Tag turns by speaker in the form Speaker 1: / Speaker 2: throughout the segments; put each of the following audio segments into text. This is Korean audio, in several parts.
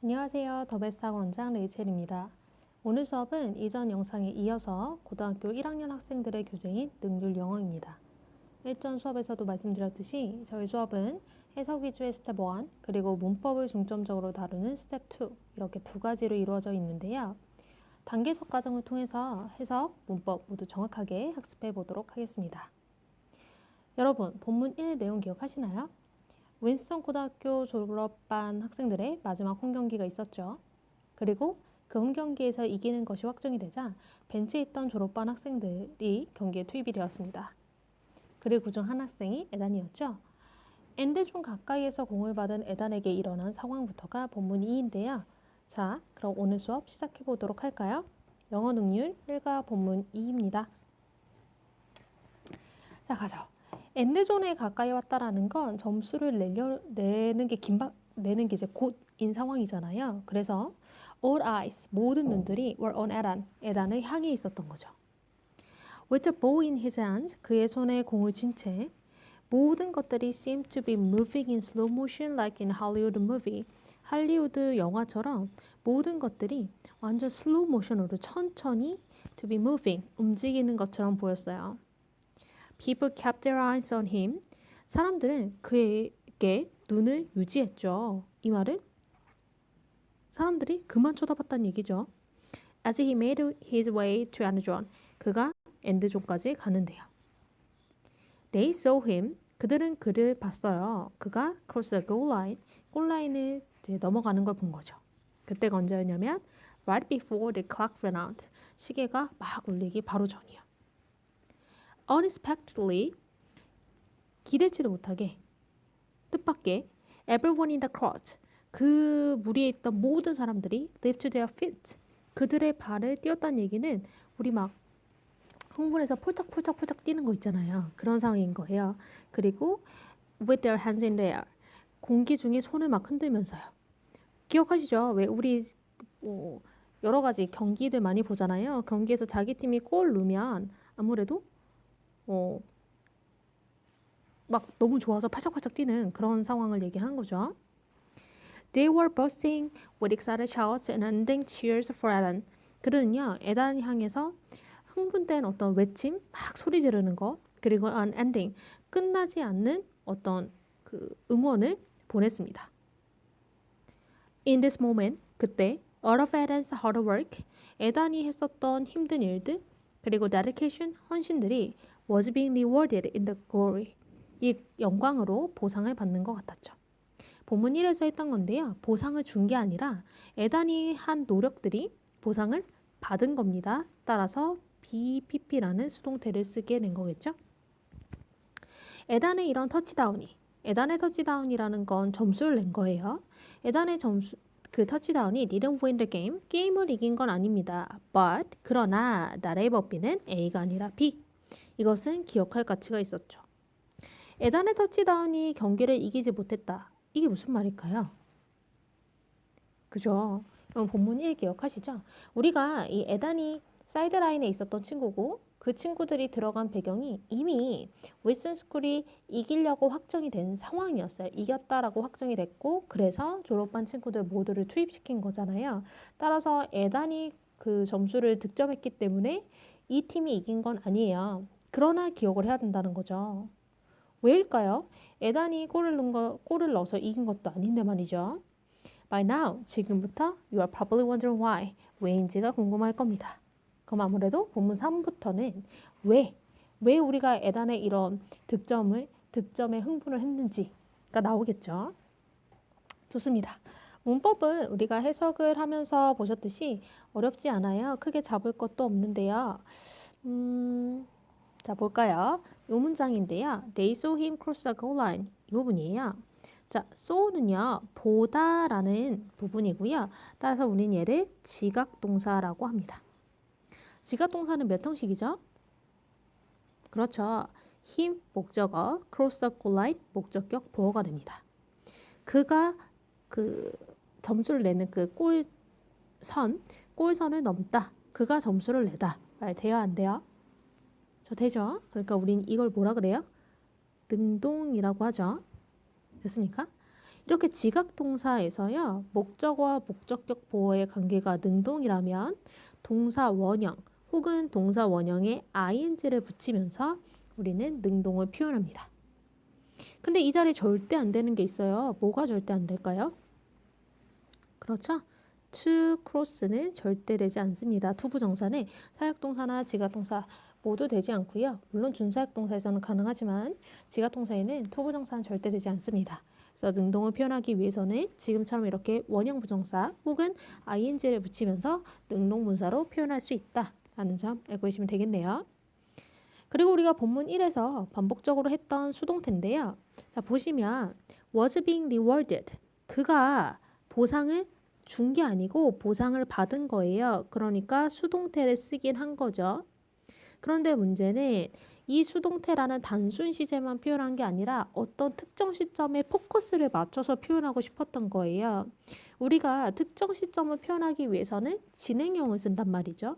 Speaker 1: 안녕하세요. 더베스트 원장 레이첼입니다. 오늘 수업은 이전 영상에 이어서 고등학교 1학년 학생들의 교재인 능률 영어입니다. 일전 수업에서도 말씀드렸듯이 저희 수업은 해석 위주의 스텝 1 그리고 문법을 중점적으로 다루는 스텝 2 이렇게 두 가지로 이루어져 있는데요. 단계적 과정을 통해서 해석, 문법 모두 정확하게 학습해 보도록 하겠습니다. 여러분, 본문 1 내용 기억하시나요? 윈스턴 고등학교 졸업반 학생들의 마지막 홈경기가 있었죠. 그리고 그 홈경기에서 이기는 것이 확정이 되자 벤치에 있던 졸업반 학생들이 경기에 투입이 되었습니다. 그리고 그중 한 학생이 에단이었죠. 엔드존 가까이에서 공을 받은 에단에게 일어난 상황부터가 본문 2인데요. 자, 그럼 오늘 수업 시작해 보도록 할까요? 영어 능률 1과 본문 2입니다. 자, 가죠. 엔드존에 가까이 왔다라는 건 점수를 내는 게 이제 곧인 상황이잖아요. 그래서 all eyes, 모든 눈들이 were on 에단을 향해 있었던 거죠. With the ball in his hands, 그의 손에 공을 쥔 채 모든 것들이 seemed to be moving in slow motion like in Hollywood movie. 할리우드 영화처럼 모든 것들이 완전 슬로우 모션으로 천천히 to be moving, 움직이는 것처럼 보였어요. People kept their eyes on him. 사람들은 그에게 눈을 유지했죠. 이 말은 사람들이 그만 쳐다봤다는 얘기죠. As he made his way to Endzone. 그가 엔드존까지 가는데요. They saw him. 그들은 그를 봤어요. 그가 cross the goal line. 골라인을 이제 넘어가는 걸 본 거죠. 그때가 언제였냐면 right before the clock ran out. 시계가 막 울리기 바로 전이요. Unexpectedly, 기대치도 못하게, 뜻밖의 everyone in the crowd, 그 무리에 있던 모든 사람들이 leaped to their feet, 그들의 발을 띄었다는 얘기는 우리 막 흥분해서 폴짝폴짝 뛰는 거 있잖아요. 그런 상황인 거예요. 그리고 with their hands in the air, 공기 중에 손을 막 흔들면서요. 기억하시죠? 왜 우리 여러 가지 경기들 많이 보잖아요. 경기에서 자기 팀이 골 넣으면 아무래도 막 너무 좋아서 팔짝팔짝 뛰는 그런 상황을 얘기하는 거죠. They were bursting with excited shouts and unending cheers for Eden. 그들은요, 에단 향해서 흥분된 어떤 외침, 막 소리 지르는 거, 그리고 unending, 끝나지 않는 어떤 그 응원을 보냈습니다. In this moment, 그때, all of Eden's hard work, 에단이 했었던 힘든 일들, 그리고 dedication, 헌신들이 was being rewarded in the glory. 이 영광으로 보상을 받는 것 같았죠. 본문 1에서 했던 건데요. 보상을 준 게 아니라 에단이 한 노력들이 보상을 받은 겁니다. 따라서 BPP라는 수동태를 쓰게 된 거겠죠. 에단의 이런 터치다운이, 에단의 터치다운이라는 건 점수를 낸 거예요. 에단의 그 터치다운이 didn't win the game, 게임을 이긴 건 아닙니다. But, 그러나 나라의 법비는 A가 아니라 B. 이것은 기억할 가치가 있었죠. 에단의 터치다운이 경기를 이기지 못했다. 이게 무슨 말일까요? 그죠? 그럼 본문 1 기억하시죠? 우리가 이 에단이 사이드라인에 있었던 친구고 그 친구들이 들어간 배경이 이미 윌슨 스쿨이 이기려고 확정이 된 상황이었어요. 이겼다라고 확정이 됐고 그래서 졸업반 친구들 모두를 투입시킨 거잖아요. 따라서 에단이 그 점수를 득점했기 때문에 이 팀이 이긴 건 아니에요. 그러나 기억을 해야 된다는 거죠. 왜일까요? 에단이 골을 넣어서 이긴 것도 아닌데 말이죠. By now, 지금부터 you are probably wondering why. 왜인지가 궁금할 겁니다. 그럼 아무래도 본문 3부터는 왜 우리가 에단의 이런 득점에 흥분을 했는지가 나오겠죠. 좋습니다. 문법은 우리가 해석을 하면서 보셨듯이 어렵지 않아요. 크게 잡을 것도 없는데요. 자, 볼까요? 이 문장인데요. They saw him cross the goal line. 이 부분이에요. 자, saw는요, 보다라는 부분이고요. 따라서 우리는 얘를 지각동사라고 합니다. 지각동사는 몇 형식이죠? 그렇죠. him 목적어, cross the goal line 목적격 보어가 됩니다. 그가 그 점수를 내는 그 골선을 넘다. 그가 점수를 내다. 말 돼요, 안 돼요? 저 되죠? 그러니까 우린 이걸 뭐라 그래요? 능동이라고 하죠. 됐습니까? 이렇게 지각동사에서요. 목적어와 목적격 보어의 관계가 능동이라면 동사 원형 혹은 동사 원형에 ing를 붙이면서 우리는 능동을 표현합니다. 근데 이 자리에 절대 안 되는 게 있어요. 뭐가 절대 안 될까요? 그렇죠? to cross는 절대 되지 않습니다. 투부정사는 사역동사나 지각동사 모두 되지 않고요. 물론 준사역동사에서는 가능하지만 지각동사에는 투부정사는 절대 되지 않습니다. 그래서 능동을 표현하기 위해서는 지금처럼 이렇게 원형 부정사 혹은 ing를 붙이면서 능동문사로 표현할 수 있다라는 점 알고 계시면 되겠네요. 그리고 우리가 본문 1에서 반복적으로 했던 수동태인데요. 자, 보시면 was being rewarded. 그가 보상을 준 게 아니고 보상을 받은 거예요. 그러니까 수동태를 쓰긴 한 거죠. 그런데 문제는 이 수동태라는 단순 시제만 표현한 게 아니라 어떤 특정 시점에 포커스를 맞춰서 표현하고 싶었던 거예요. 우리가 특정 시점을 표현하기 위해서는 진행형을 쓴단 말이죠.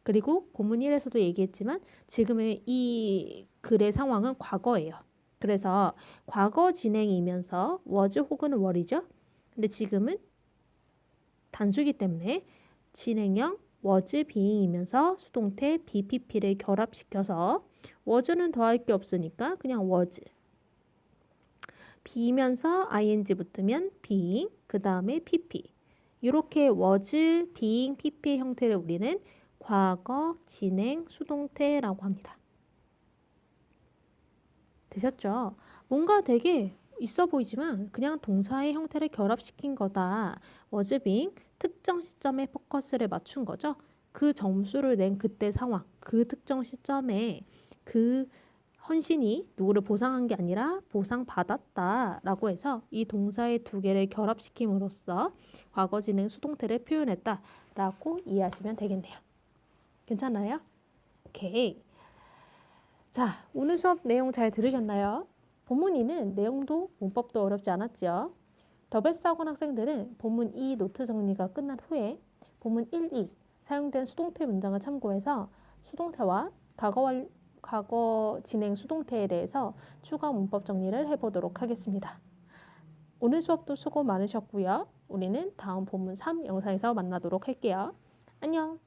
Speaker 1: 그리고 본문 1에서도 얘기했지만 지금의 이 글의 상황은 과거예요. 그래서 과거 진행이면서 was 혹은 were이죠. 근데 지금은 단수이기 때문에 진행형 was being이면서 수동태 BPP를 결합시켜서 was는 더할 게 없으니까 그냥 was. be면서 ing 붙으면 being, 그 다음에 pp. 이렇게 was, being, pp의 형태를 우리는 과거, 진행, 수동태라고 합니다. 되셨죠? 뭔가 되게 있어 보이지만 그냥 동사의 형태를 결합시킨 거다. was being, 특정 시점에 포커스를 맞춘 거죠. 그 점수를 낸 그때 상황, 그 특정 시점에 그 헌신이 누구를 보상한 게 아니라 보상받았다라고 해서 이 동사의 두 개를 결합시킴으로써 과거 진행 수동태를 표현했다라고 이해하시면 되겠네요. 괜찮아요? 오케이. 자, 오늘 수업 내용 잘 들으셨나요? 본문 2는 내용도 문법도 어렵지 않았죠? 더 베스트 학원 학생들은 본문 2 노트 정리가 끝난 후에 본문 1, 2 사용된 수동태 문장을 참고해서 수동태와 과거 진행 수동태에 대해서 추가 문법 정리를 해보도록 하겠습니다. 오늘 수업도 수고 많으셨고요. 우리는 다음 본문 3 영상에서 만나도록 할게요. 안녕!